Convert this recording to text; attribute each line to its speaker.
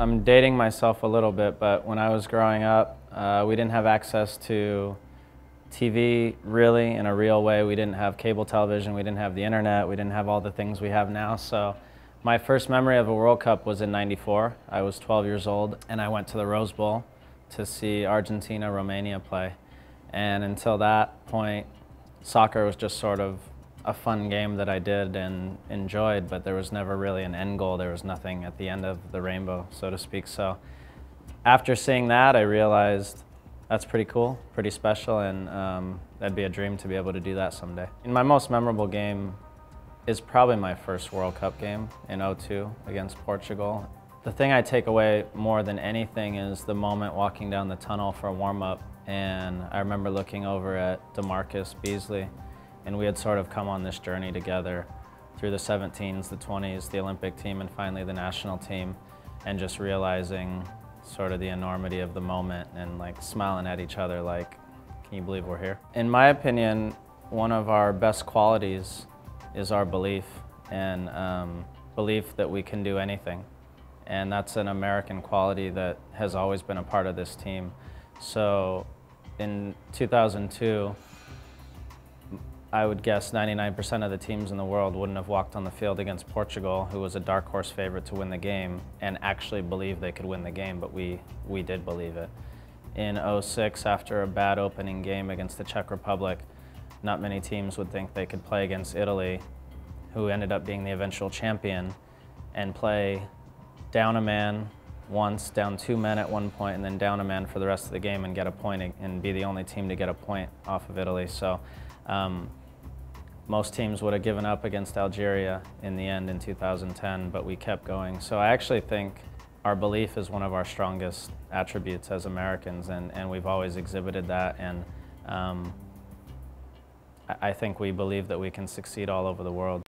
Speaker 1: I'm dating myself a little bit, but when I was growing up, we didn't have access to TV really in a real way. We didn't have cable television, we didn't have the internet, we didn't have all the things we have now. So my first memory of a World Cup was in '94. I was 12 years old and I went to the Rose Bowl to see Argentina, Romania play. And until that point, soccer was just sort of a fun game that I did and enjoyed, but there was never really an end goal. There was nothing at the end of the rainbow, so to speak. So after seeing that, I realized that's pretty cool, pretty special, and that'd be a dream to be able to do that someday. And my most memorable game is probably my first World Cup game in '02 against Portugal. The thing I take away more than anything is the moment walking down the tunnel for a warm-up, and I remember looking over at DeMarcus Beasley, and we had sort of come on this journey together through the 17s, the 20s, the Olympic team, and finally the national team, and just realizing sort of the enormity of the moment and like smiling at each other like, can you believe we're here? In my opinion, one of our best qualities is our belief, and belief that we can do anything. And that's an American quality that has always been a part of this team. So in 2002, I would guess 99% of the teams in the world wouldn't have walked on the field against Portugal, who was a dark horse favorite to win the game, and actually believed they could win the game, but we did believe it. In '06, after a bad opening game against the Czech Republic, not many teams would think they could play against Italy, who ended up being the eventual champion, and play down a man once, down 2 men at one point, and then down a man for the rest of the game and get a point and be the only team to get a point off of Italy. So most teams would have given up against Algeria in the end in 2010, but we kept going. So I actually think our belief is one of our strongest attributes as Americans, and we've always exhibited that. And I think we believe that we can succeed all over the world.